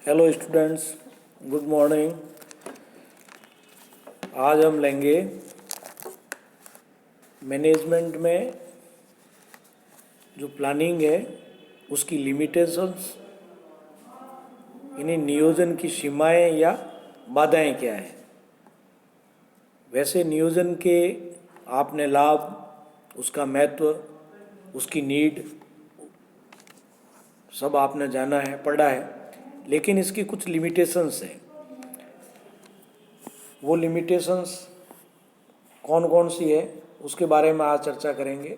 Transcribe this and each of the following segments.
Hello students, good morning. आज हम लेंगे मैनेजमेंट में जो प्लानिंग है उसकी लिमिटेशंस, यानी नियोजन की सीमाएं या बाधाएं क्या है। वैसे नियोजन के आपने लाभ, उसका महत्व, उसकी नीड सब आपने जाना है, पढ़ा है, लेकिन इसकी कुछ लिमिटेशंस हैं। वो लिमिटेशंस कौन कौन सी है उसके बारे में आज चर्चा करेंगे।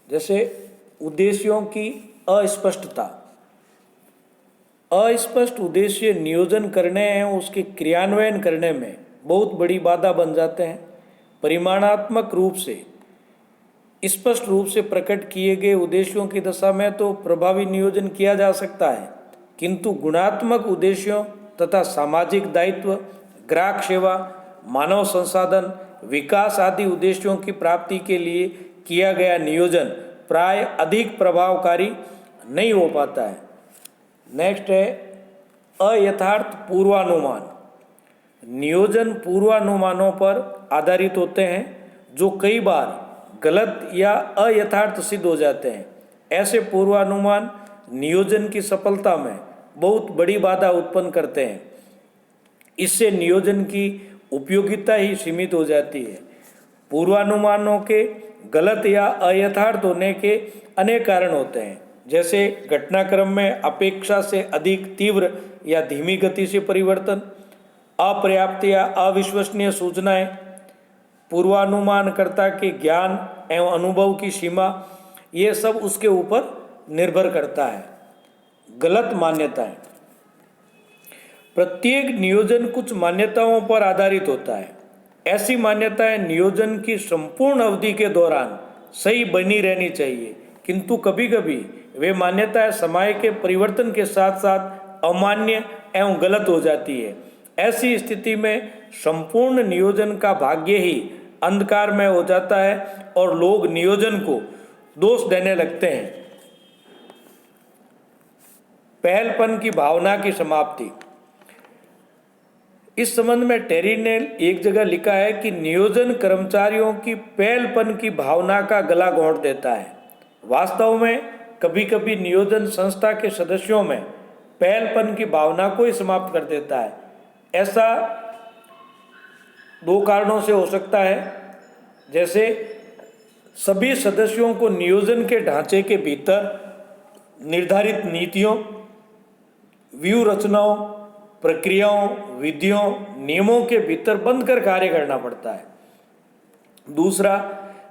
जैसे उद्देश्यों की अस्पष्टता। अस्पष्ट उद्देश्य नियोजन करने हैं, उसके क्रियान्वयन करने में बहुत बड़ी बाधा बन जाते हैं। परिमाणात्मक रूप से स्पष्ट रूप से प्रकट किए गए उद्देश्यों की दशा में तो प्रभावी नियोजन किया जा सकता है, किंतु गुणात्मक उद्देश्यों तथा सामाजिक दायित्व, ग्राहक सेवा, मानव संसाधन विकास आदि उद्देश्यों की प्राप्ति के लिए किया गया नियोजन प्राय अधिक प्रभावकारी नहीं हो पाता है। नेक्स्ट है अयथार्थ पूर्वानुमान। नियोजन पूर्वानुमानों पर आधारित होते हैं जो कई बार गलत या अयथार्थ सिद्ध हो जाते हैं। ऐसे पूर्वानुमान नियोजन की सफलता में बहुत बड़ी बाधा उत्पन्न करते हैं। इससे नियोजन की उपयोगिता ही सीमित हो जाती है। पूर्वानुमानों के गलत या अयथार्थ होने के अनेक कारण होते हैं, जैसे घटनाक्रम में अपेक्षा से अधिक तीव्र या धीमी गति से परिवर्तन, अपर्याप्त या अविश्वसनीय सूचनाएं, पूर्वानुमानकर्ता के ज्ञान एवं अनुभव की सीमा, ये सब उसके ऊपर निर्भर करता है। गलत मान्यताएं। प्रत्येक नियोजन कुछ मान्यताओं पर आधारित होता है। ऐसी मान्यताएं नियोजन की संपूर्ण अवधि के दौरान सही बनी रहनी चाहिए, किंतु कभी कभी वे मान्यताएं समय के परिवर्तन के साथ साथ अमान्य एवं गलत हो जाती है। ऐसी स्थिति में संपूर्ण नियोजन का भाग्य ही अंधकार में हो जाता है और लोग नियोजन को दोष देने लगते हैं। पहलपन की भावना की समाप्ति। इस संबंध में टेरी ने एक जगह लिखा है कि नियोजन कर्मचारियों की पहलपन की भावना का गला घोंट देता है। वास्तव में कभी कभी नियोजन संस्था के सदस्यों में पहलपन की भावना को ही समाप्त कर देता है। ऐसा दो कारणों से हो सकता है, जैसे सभी सदस्यों को नियोजन के ढांचे के भीतर निर्धारित नीतियों, व्यू रचनाओं, प्रक्रियाओं, विधियों, नियमों के भीतर बंद कर कार्य करना पड़ता है। दूसरा,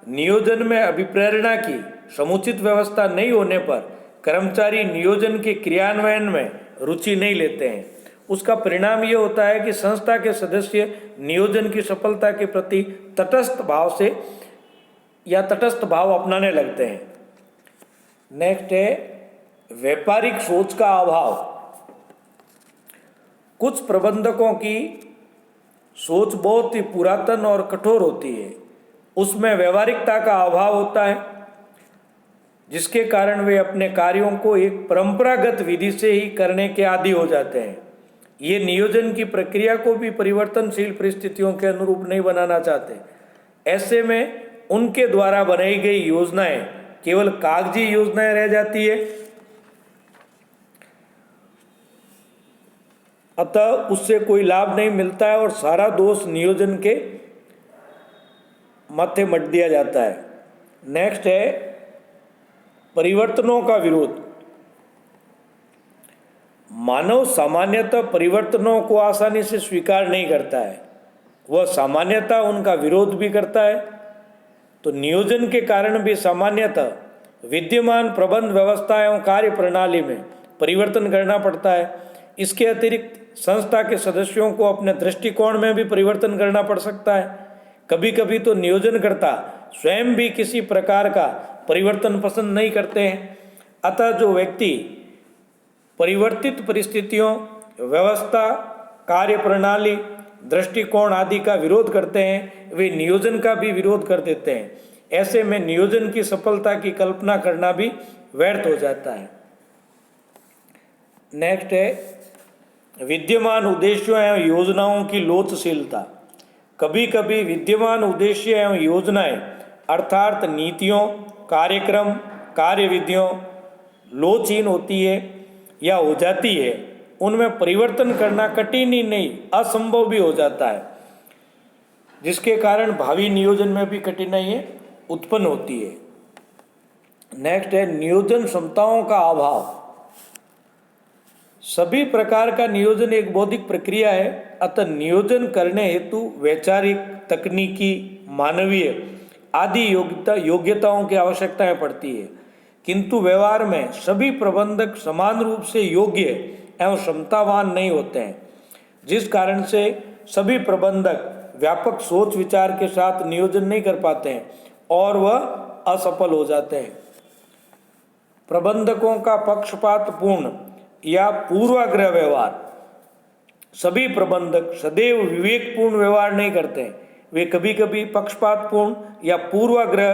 नियोजन में अभिप्रेरणा की समुचित व्यवस्था नहीं होने पर कर्मचारी नियोजन के क्रियान्वयन में रुचि नहीं लेते हैं। उसका परिणाम ये होता है कि संस्था के सदस्य नियोजन की सफलता के प्रति तटस्थ भाव अपनाने लगते हैं। नेक्स्ट है व्यापारिक सोच का अभाव। कुछ प्रबंधकों की सोच बहुत ही पुरातन और कठोर होती है। उसमें व्यवहारिकता का अभाव होता है, जिसके कारण वे अपने कार्यों को एक परंपरागत विधि से ही करने के आदी हो जाते हैं। ये नियोजन की प्रक्रिया को भी परिवर्तनशील परिस्थितियों के अनुरूप नहीं बनाना चाहते। ऐसे में उनके द्वारा बनाई गई योजनाएं केवल कागजी योजनाएं रह जाती है, अतः उससे कोई लाभ नहीं मिलता है और सारा दोष नियोजन के माथे मत दिया जाता है। नेक्स्ट है परिवर्तनों का विरोध। मानव सामान्यतः परिवर्तनों को आसानी से स्वीकार नहीं करता है, वह सामान्यतः उनका विरोध भी करता है। तो नियोजन के कारण भी सामान्यतः विद्यमान प्रबंध व्यवस्था एवं कार्य प्रणाली में परिवर्तन करना पड़ता है। इसके अतिरिक्त संस्था के सदस्यों को अपने दृष्टिकोण में भी परिवर्तन करना पड़ सकता है। कभी कभी तो नियोजनकर्ता स्वयं भी किसी प्रकार का परिवर्तन पसंद नहीं करते हैं। अतः जो व्यक्ति परिवर्तित परिस्थितियों, व्यवस्था, कार्य प्रणाली, दृष्टिकोण आदि का विरोध करते हैं, वे नियोजन का भी विरोध कर देते हैं। ऐसे में नियोजन की सफलता की कल्पना करना भी व्यर्थ हो जाता है। नेक्स्ट है विद्यमान उद्देश्यों एवं योजनाओं की लोचशीलता। कभी कभी विद्यमान उद्देश्य एवं योजनाएं अर्थात नीतियों, कार्यक्रम, कार्यविधियों लोचहीन होती है या हो जाती है, उनमें परिवर्तन करना कठिन ही नहीं असंभव भी हो जाता है, जिसके कारण भावी नियोजन में भी कठिनाइयाँ उत्पन्न होती है। नेक्स्ट है नियोजन क्षमताओं का अभाव। सभी प्रकार का नियोजन एक बौद्धिक प्रक्रिया है, अतः नियोजन करने हेतु वैचारिक, तकनीकी, मानवीय आदि योग्यताओं की आवश्यकताएं पड़ती है, किंतु व्यवहार में सभी प्रबंधक समान रूप से योग्य एवं क्षमतावान नहीं होते हैं, जिस कारण से सभी प्रबंधक व्यापक सोच विचार के साथ नियोजन नहीं कर पाते हैं और वह असफल हो जाते हैं। प्रबंधकों का पक्षपातपूर्ण या पूर्वाग्रह व्यवहार। सभी प्रबंधक सदैव विवेकपूर्ण व्यवहार नहीं करते हैं, वे कभी कभी पक्षपातपूर्ण या पूर्वाग्रह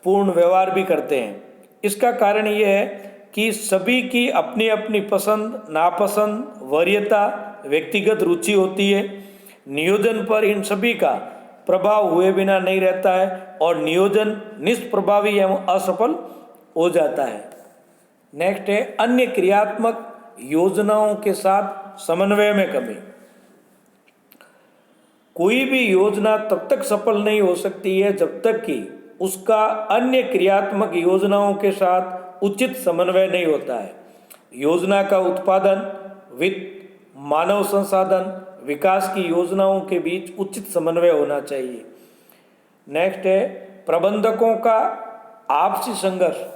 पूर्ण व्यवहार भी करते हैं। इसका कारण यह है कि सभी की अपनी अपनी पसंद, नापसंद, वरीयता, व्यक्तिगत रुचि होती है। नियोजन पर इन सभी का प्रभाव हुए बिना नहीं रहता है और नियोजन निष्प्रभावी एवं असफल हो जाता है। नेक्स्ट है अन्य क्रियात्मक योजनाओं के साथ समन्वय में कमी। कोई भी योजना तब तक सफल नहीं हो सकती है जब तक कि उसका अन्य क्रियात्मक योजनाओं के साथ उचित समन्वय नहीं होता है। योजना का उत्पादन, वित्त, मानव संसाधन, विकास की योजनाओं के बीच उचित समन्वय होना चाहिए। नेक्स्ट है प्रबंधकों का आपसी संघर्ष।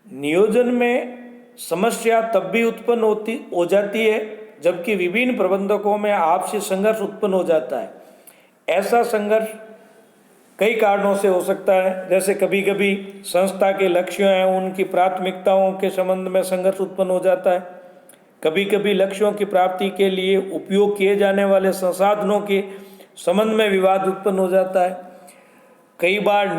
नियोजन में समस्या तब भी उत्पन्न हो जाती है जबकि विभिन्न प्रबंधकों में आपसी संघर्ष उत्पन्न हो जाता है। ऐसा संघर्ष कई कारणों से हो सकता है, जैसे कभी कभी संस्था के लक्ष्यों एवं उनकी प्राथमिकताओं के संबंध में संघर्ष उत्पन्न हो जाता है। कभी कभी लक्ष्यों की प्राप्ति के लिए उपयोग किए जाने वाले संसाधनों के संबंध में विवाद उत्पन्न हो जाता है। कई बार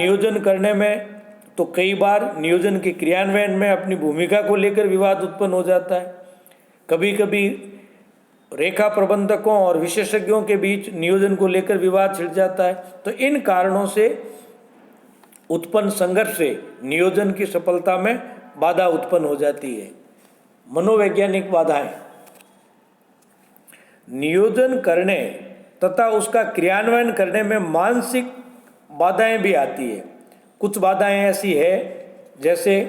नियोजन के क्रियान्वयन में अपनी भूमिका को लेकर विवाद उत्पन्न हो जाता है। कभी कभी रेखा प्रबंधकों और विशेषज्ञों के बीच नियोजन को लेकर विवाद छिड़ जाता है। तो इन कारणों से उत्पन्न संघर्ष से नियोजन की सफलता में बाधा उत्पन्न हो जाती है। मनोवैज्ञानिक बाधाएं। नियोजन करने तथा उसका क्रियान्वयन करने में मानसिक बाधाएं भी आती है। कुछ बाधाएं ऐसी है, जैसे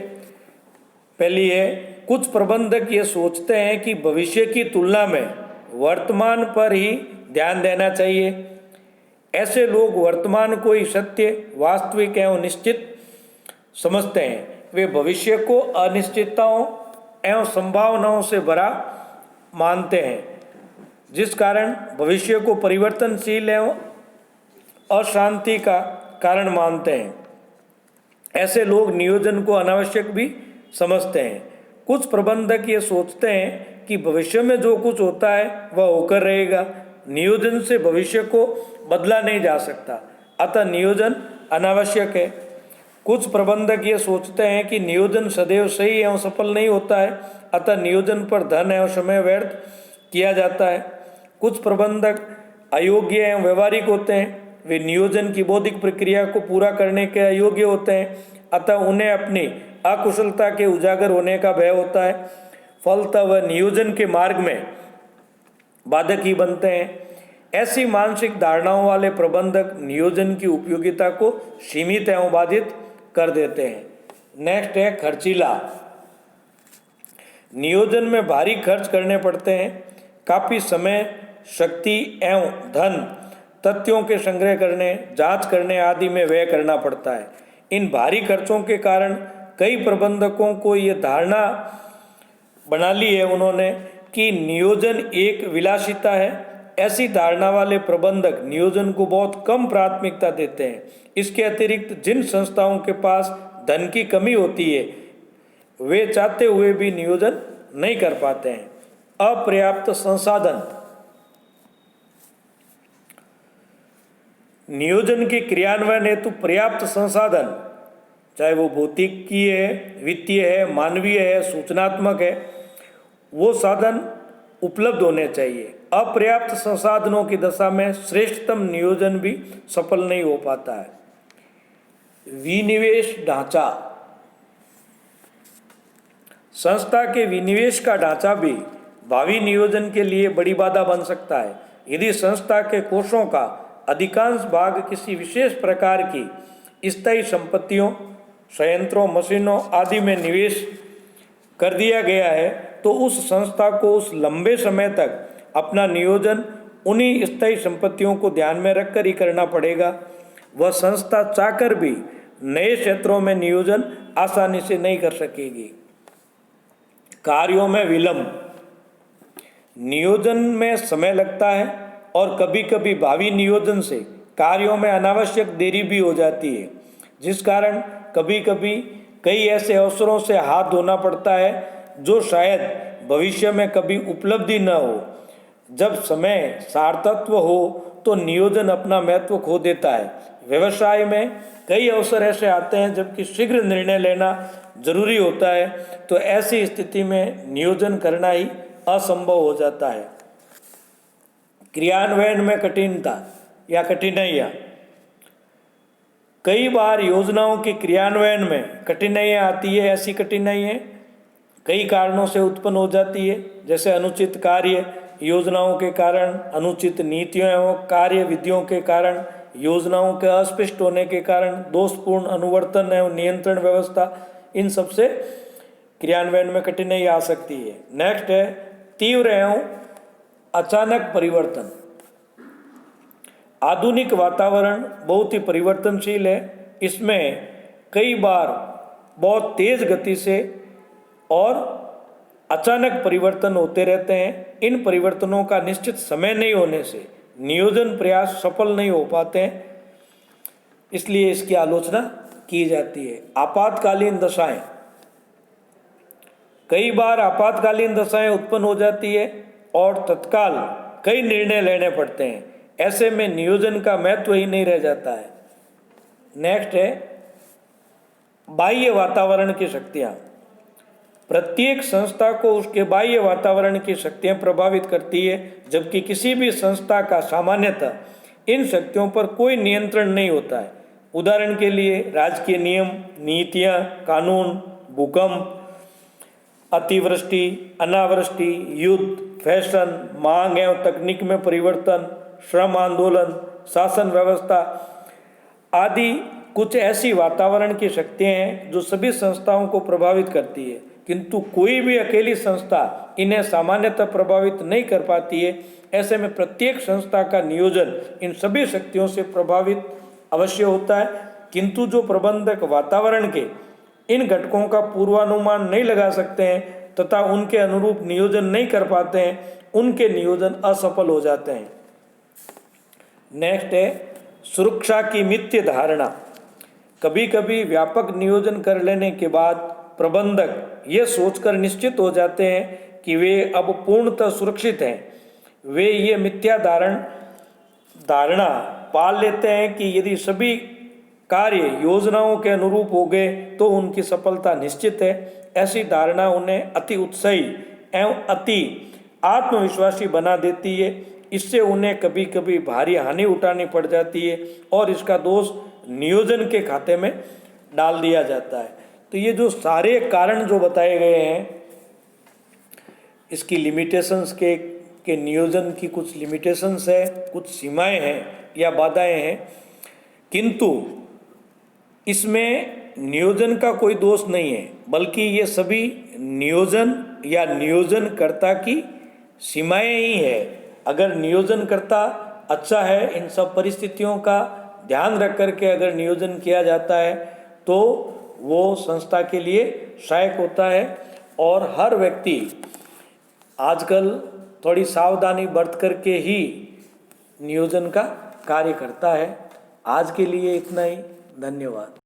पहली है कुछ प्रबंधक ये सोचते हैं कि भविष्य की तुलना में वर्तमान पर ही ध्यान देना चाहिए। ऐसे लोग वर्तमान को ही सत्य, वास्तविक एवं निश्चित समझते हैं। वे भविष्य को अनिश्चितताओं एवं संभावनाओं से भरा मानते हैं, जिस कारण भविष्य को परिवर्तनशील एवं अशांति का कारण मानते हैं। ऐसे लोग नियोजन को अनावश्यक भी समझते हैं। कुछ प्रबंधक ये सोचते हैं कि भविष्य में जो कुछ होता है वह होकर रहेगा, नियोजन से भविष्य को बदला नहीं जा सकता, अतः नियोजन अनावश्यक है। कुछ प्रबंधक ये सोचते हैं कि नियोजन सदैव सही एवं सफल नहीं होता है, अतः नियोजन पर धन एवं समय व्यर्थ किया जाता है। कुछ प्रबंधक अयोग्य एवं व्यवहारिक होते हैं, वे नियोजन की बौद्धिक प्रक्रिया को पूरा करने के अयोग्य होते हैं, अतः उन्हें अपनी अकुशलता के उजागर होने का भय होता है। फलतः वह नियोजन के मार्ग में बाधक ही बनते हैं। ऐसी मानसिक धारणाओं वाले प्रबंधक नियोजन की उपयोगिता को सीमित एवं बाधित कर देते हैं। नेक्स्ट है खर्चीला। नियोजन में भारी खर्च करने पड़ते हैं। काफ़ी समय, शक्ति एवं धन तथ्यों के संग्रह करने, जांच करने आदि में व्यय करना पड़ता है। इन भारी खर्चों के कारण कई प्रबंधकों को ये धारणा बना ली है उन्होंने कि नियोजन एक विलासिता है। ऐसी धारणा वाले प्रबंधक नियोजन को बहुत कम प्राथमिकता देते हैं। इसके अतिरिक्त जिन संस्थाओं के पास धन की कमी होती है वे चाहते हुए भी नियोजन नहीं कर पाते हैं। अपर्याप्त संसाधन। नियोजन के क्रियान्वयन हेतु पर्याप्त संसाधन, चाहे वो भौतिकीय है, वित्तीय है, मानवीय है, सूचनात्मक है, वो साधन उपलब्ध होने चाहिए। अपर्याप्त संसाधनों की दशा में श्रेष्ठतम नियोजन भी सफल नहीं हो पाता है। विनिवेश ढांचा, संस्था के विनिवेश का ढांचा भी भावी नियोजन के लिए बड़ी बाधा बन सकता है। यदि संस्था के कोषों का अधिकांश भाग किसी विशेष प्रकार की स्थायी संपत्तियों, संयंत्रों, मशीनों आदि में निवेश कर दिया गया है, तो उस संस्था को उस लंबे समय तक अपना नियोजन उन्हीं स्थायी संपत्तियों को ध्यान में रखकर ही करना पड़ेगा। वह संस्था चाहकर भी नए क्षेत्रों में नियोजन आसानी से नहीं कर सकेगी। कार्यों में विलंब, नियोजन में समय लगता है और कभी कभी भावी नियोजन से कार्यों में अनावश्यक देरी भी हो जाती है, जिस कारण कभी कभी कई ऐसे अवसरों से हाथ धोना पड़ता है जो शायद भविष्य में कभी उपलब्धि न हो। जब समय सार्थत्व हो तो नियोजन अपना महत्व खो देता है। व्यवसाय में कई अवसर ऐसे आते हैं जबकि शीघ्र निर्णय लेना जरूरी होता है, तो ऐसी स्थिति में नियोजन करना ही असंभव हो जाता है। क्रियान्वयन में कठिनता या कठिनाइयाँ, कई बार योजनाओं के क्रियान्वयन में कठिनाइयाँ आती है। ऐसी कठिनाइयाँ कई कारणों से उत्पन्न हो जाती है, जैसे अनुचित कार्य योजनाओं के कारण, अनुचित नीतियों एवं कार्य विधियों के कारण, योजनाओं के अस्पष्ट होने के कारण, दोषपूर्ण अनुवर्तन एवं नियंत्रण व्यवस्था, इन सब से क्रियान्वयन में कठिनाई आ सकती है। नेक्स्ट है तीव्र एवं अचानक परिवर्तन। आधुनिक वातावरण बहुत ही परिवर्तनशील है। इसमें कई बार बहुत तेज गति से और अचानक परिवर्तन होते रहते हैं। इन परिवर्तनों का निश्चित समय नहीं होने से नियोजन प्रयास सफल नहीं हो पाते हैं, इसलिए इसकी आलोचना की जाती है। आपातकालीन दशाएं, कई बार आपातकालीन दशाएं उत्पन्न हो जाती है और तत्काल कई निर्णय लेने पड़ते हैं। ऐसे में नियोजन का महत्व ही नहीं रह जाता है। नेक्स्ट है बाह्य वातावरण की शक्तियाँ। प्रत्येक संस्था को उसके बाह्य वातावरण की शक्तियाँ प्रभावित करती है, जबकि किसी भी संस्था का सामान्यतः इन शक्तियों पर कोई नियंत्रण नहीं होता है। उदाहरण के लिए राजकीय नियम, नीतियाँ, कानून, भूकंप, अतिवृष्टि, अनावृष्टि, युद्ध, फैशन, मांग एवं तकनीक में परिवर्तन, श्रम आंदोलन, शासन व्यवस्था आदि कुछ ऐसी वातावरण की शक्तियाँ हैं जो सभी संस्थाओं को प्रभावित करती है, किंतु कोई भी अकेली संस्था इन्हें सामान्यतः प्रभावित नहीं कर पाती है। ऐसे में प्रत्येक संस्था का नियोजन इन सभी शक्तियों से प्रभावित अवश्य होता है, किंतु जो प्रबंधक वातावरण के इन घटकों का पूर्वानुमान नहीं लगा सकते हैं तथा उनके अनुरूप नियोजन नहीं कर पाते हैं, उनके नियोजन असफल हो जाते हैं। नेक्स्ट है सुरक्षा की मिथ्य धारणा। कभी कभी व्यापक नियोजन कर लेने के बाद प्रबंधक ये सोचकर निश्चित हो जाते हैं कि वे अब पूर्णतः सुरक्षित हैं। वे ये मिथ्या धारणा पाल लेते हैं कि यदि सभी कार्य योजनाओं के अनुरूप हो गए तो उनकी सफलता निश्चित है। ऐसी धारणा उन्हें अति उत्साही एवं अति आत्मविश्वासी बना देती है। इससे उन्हें कभी कभी भारी हानि उठानी पड़ जाती है और इसका दोष नियोजन के खाते में डाल दिया जाता है। तो ये जो सारे कारण जो बताए गए हैं, इसकी लिमिटेशंस के नियोजन की कुछ लिमिटेशंस है, कुछ सीमाएं हैं या बाधाएं हैं, किंतु इसमें नियोजन का कोई दोष नहीं है, बल्कि ये सभी नियोजन या नियोजनकर्ता की सीमाएं ही है। अगर नियोजनकर्ता अच्छा है, इन सब परिस्थितियों का ध्यान रख करके अगर नियोजन किया जाता है तो वो संस्था के लिए सहायक होता है। और हर व्यक्ति आजकल थोड़ी सावधानी बरत करके ही नियोजन का कार्य करता है। आज के लिए इतना ही, धन्यवाद।